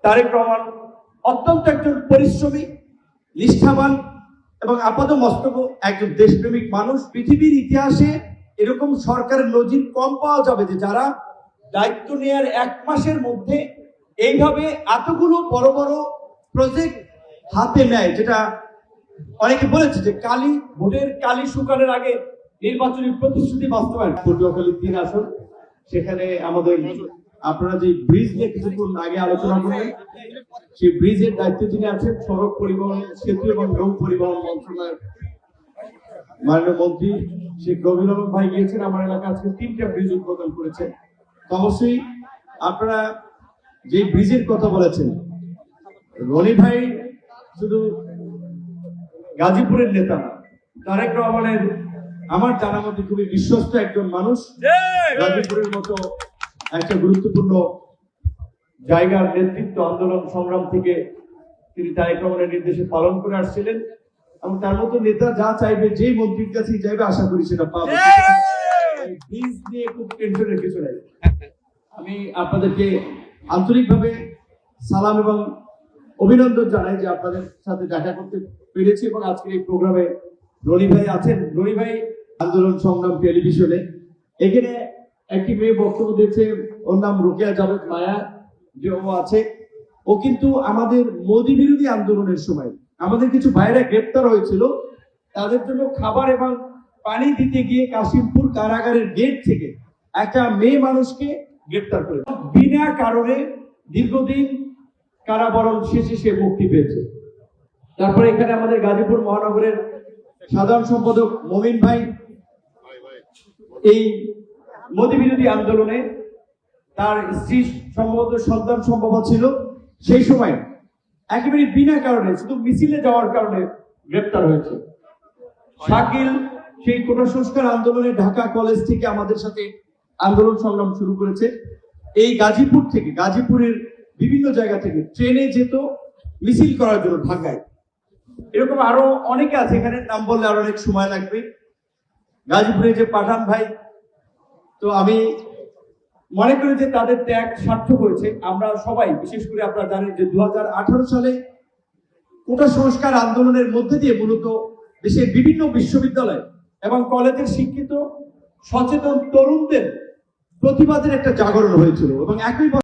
তারেক রহমান অত্যন্ত একজন পরিশ্রমী, নিষ্ঠাবান এবং আপাদমস্তক একজন দেশপ্রেমিক মানুষ। পৃথিবীর ইতিহাসে এরকম সরকারের নজির কম পাওয়া যাবে যে যারা দায়িত্ব নেওয়ার 1 মাসের মধ্যে এইভাবে এতগুলো বড় বড় প্রজেক্ট হাতে নেয়, যেটা অনেকে বলেছে যে ভোটের কালি শুকানোর আগে নির্বাচনী প্রতিশ্রুতি বাস্তবায়ন। পটুয়াখালী 3 আসন, সেখানে আমাদের আপনারা যে ব্রিজ নিয়ে কিছুক্ষণ আগে আলোচনা করলেন, সেই ব্রিজের দায়িত্ব যিনি আছেন সড়ক পরিবহন, সেতু এবং নৌ পরিবহন মন্ত্রণালয়ের মাননীয় মন্ত্রী শেখ রবিউল আলম ভাই গিয়েছেন। আমার এলাকা আজকে 3টা ব্রিজ উদ্বোধন করেছেন। তো অবশ্যই আপনারা যে ব্রিজের কথা বলেছেন, রনি ভাই শুধু গাজীপুরের নেতা না, তারেক রহমানের আমার জানা মতে খুবই বিশ্বস্ত একজন মানুষ। গাজীপুরের মতো একটা গুরুত্বপূর্ণ জায়গার নেতৃত্ব আন্দোলন সংগ্রাম থেকে তিনি তারেক রহমানের নির্দেশে পালন করে আসছিলেন, এবং তার মতো নেতা যা চাইবে, যেই মন্ত্রীর কাছেই চাইবে, আশা করি সেটা পাবে। ব্রিজ নিয়ে খুব টেনশনের কিছু নাই। আমি আপনাদেরকে আন্তরিকভাবে সালাম এবং অভিনন্দন জানাই যে আপনাদের সাথে দেখা করতে পেরেছি, এবং আজকে এই প্রোগ্রামে রনি ভাই আছেন। রনি ভাই আন্দোলন সংগ্রাম টেলিভিশনে এখানে একটি মেয়ে বক্তব্য দিয়েছে, ওর নাম রোকেয়া জাভেদ মায়া, যে ও আছে। ও কিন্তু আমাদের মোদী বিরোধী আন্দোলনের সময় আমাদের কিছু ভাইরা গ্রেপ্তার হয়েছিল, তাদের জন্য খাবার এবং পানি দিতে গিয়ে কাশিমপুর কারাগারের গেট থেকে একটা মেয়ে মানুষকে গ্রেপ্তার করে বিনা কারণে দীর্ঘদিন কারাবরণ শেষে সে মুক্তি পেয়েছে। তারপরে এখানে আমাদের গাজীপুর মহানগরের সাধারণ সম্পাদক মমিন ভাই এই মোদী বিরোধী আন্দোলনে তার স্ত্রী সম্ভবত সন্তান সম্ভব ছিল, সেই সময় একেবারে বিনা কারণে শুধু মিছিলে যাওয়ার কারণে গ্রেপ্তার হয়েছে। শাকিল সেই কোটা সংস্কার আন্দোলনে ঢাকা কলেজ থেকে আমাদের সাথে আন্দোলন সংগ্রাম শুরু করেছে। এই গাজীপুর থেকে, গাজীপুরের বিভিন্ন জায়গা থেকে ট্রেনে যেত মিছিল করার জন্য ঢাকায়। এরকম আরো অনেকে আছে, এখানে নাম বললে আরো অনেক সময় লাগবে। গাজীপুরে যে পাঠান ভাই, তো আমি মনে করি যে তাদের ত্যাগ সার্থক হয়েছে। আমরা সবাই, বিশেষ করে আপনারা জানেন যে 2018 সালে কোটা সংস্কার আন্দোলনের মধ্যে দিয়ে মূলত দেশের বিভিন্ন বিশ্ববিদ্যালয় এবং কলেজের শিক্ষিত সচেতন তরুণদের প্রতিবাদের একটা জাগরণ হয়েছিল, এবং একই